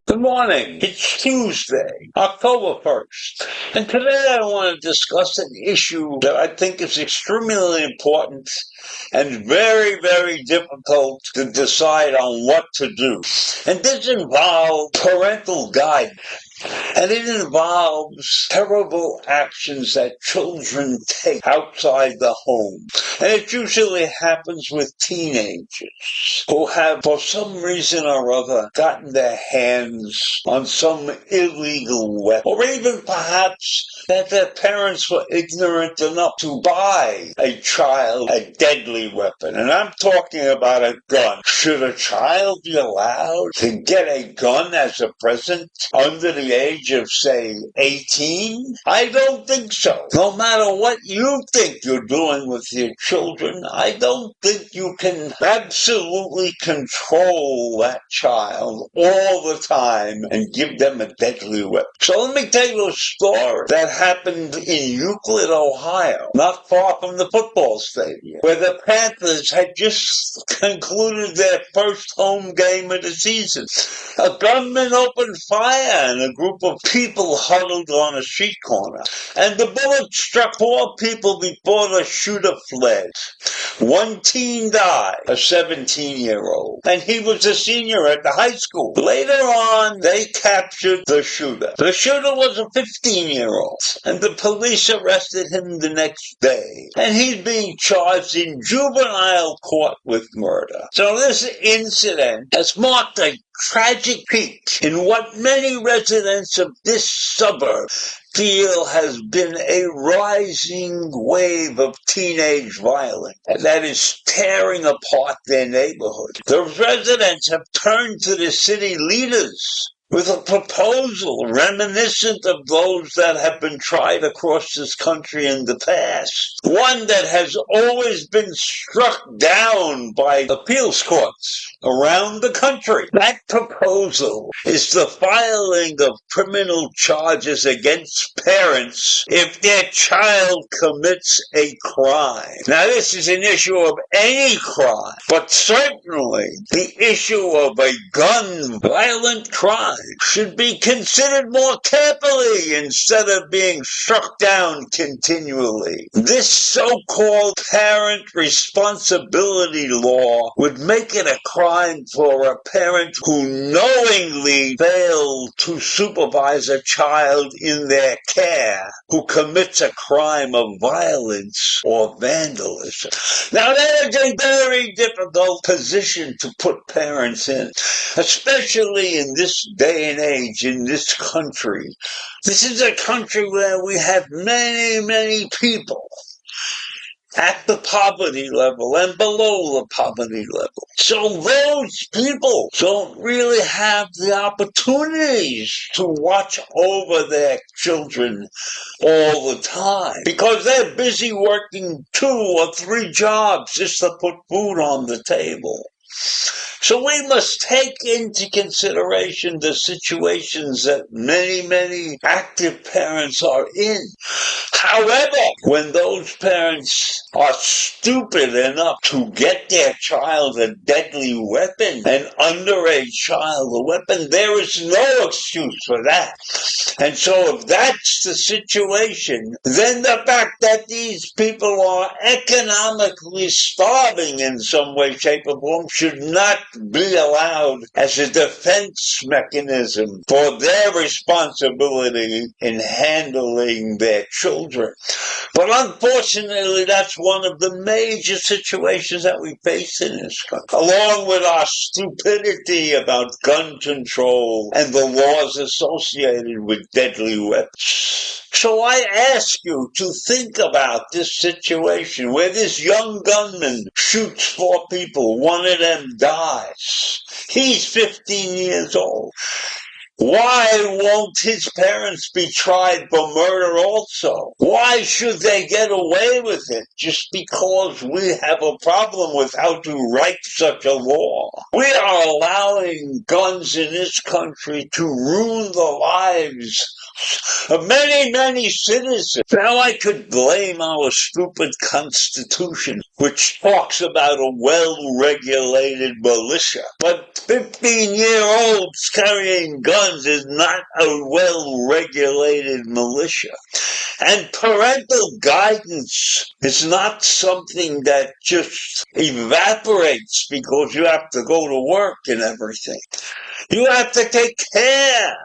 Good morning. It's Tuesday, October 1st, and today I want to discuss an issue that I think is extremely important and very, very difficult to decide on what to do. And this involves parental guidance. And it involves terrible actions that children take outside the home. And it usually happens with teenagers who have, for some reason or other, gotten their hands on some illegal weapon. Or even perhaps that their parents were ignorant enough to buy a child a deadly weapon. And I'm talking about a gun. Should a child be allowed to get a gun as a present under the age of, say, 18? I don't think so. No matter what you think you're doing with your children, I don't think you can absolutely control that child all the time and give them a deadly weapon. So let me tell you a story that happened in Euclid, Ohio, not far from the football stadium, where the Panthers had just concluded their first home game of the season. A gunman opened fire and a group of people huddled on a street corner, and the bullet struck 4 people before the shooter fled. 1 teen died, a 17-year-old, and he was a senior at the high school. Later on, they captured the shooter. The shooter was a 15-year-old, and the police arrested him the next day, and he's being charged in juvenile court with murder. So this incident has marked a tragic peak in what many residents of this suburb feel has been a rising wave of teenage violence that is tearing apart their neighborhood. The residents have turned to the city leaders with a proposal reminiscent of those that have been tried across this country in the past. One that has always been struck down by appeals courts around the country. That proposal is the filing of criminal charges against parents if their child commits a crime. Now, this is an issue of any crime, but certainly the issue of a gun violent crime should be considered more carefully instead of being struck down continually. This so-called parent responsibility law would make it a crime for a parent who knowingly failed to supervise a child in their care who commits a crime of violence or vandalism. Now, that is a very difficult position to put parents in, especially in this day and age, in this country. This is a country where we have many, many people at the poverty level and below the poverty level. So those people don't really have the opportunities to watch over their children all the time because they're busy working 2 or 3 jobs just to put food on the table. So we must take into consideration the situations that many, many active parents are in. However, when those parents are stupid enough to get their child a deadly weapon, an underage child a weapon, there is no excuse for that. And so if that's the situation, then the fact that these people are economically starving in some way, shape, or form should not be allowed as a defense mechanism for their responsibility in handling their children. But unfortunately, that's one of the major situations that we face in this country, along with our stupidity about gun control and the laws associated with deadly weapons. So I ask you to think about this situation where this young gunman shoots 4 people, one of them dies. He's 15 years old. Why won't his parents be tried for murder also? Why should they get away with it just because we have a problem with how to write such a law? We are allowing guns in this country to ruin the lives of many, many citizens. Now I could blame our stupid Constitution, which talks about a well-regulated militia, but 15-year-olds carrying guns is not a well-regulated militia. And parental guidance is not something that just evaporates because you have to go to work and everything. You have to take care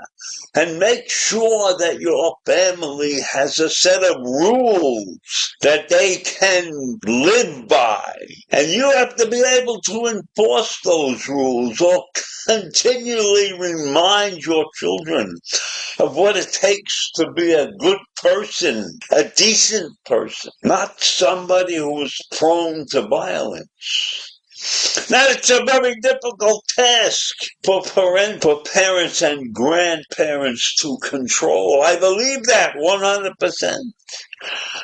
and make sure that your family has a set of rules that they can live by. And you have to be able to enforce those rules or continually remind your children of what it takes to be a good person, a decent person, not somebody who is prone to violence. Now, it's a very difficult task for parents and grandparents to control. I believe that 100%.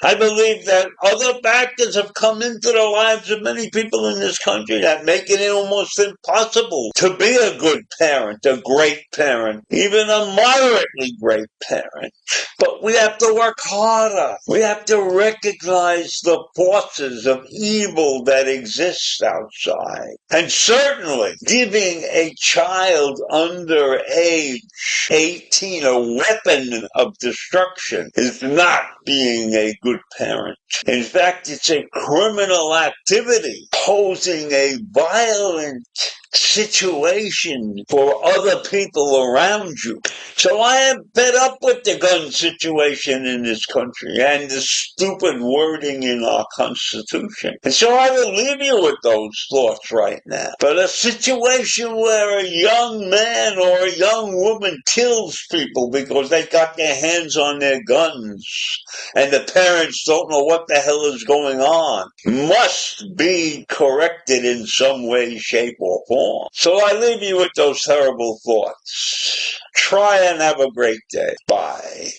I believe that other factors have come into the lives of many people in this country that make it almost impossible to be a good parent, a great parent, even a moderately great parent. But we have to work harder. We have to recognize the forces of evil that exist outside. And certainly, giving a child under age 18 a weapon of destruction is not being a good parent. In fact, it's a criminal activity posing a violent situation for other people around you. So I am fed up with the gun situation in this country and the stupid wording in our Constitution. And so I will leave you with those thoughts right now. But a situation where a young man or a young woman kills people because they got their hands on their guns and the parents don't know what the hell is going on must be corrected in some way, shape, or form. So I leave you with those terrible thoughts. Try and have a great day. Bye.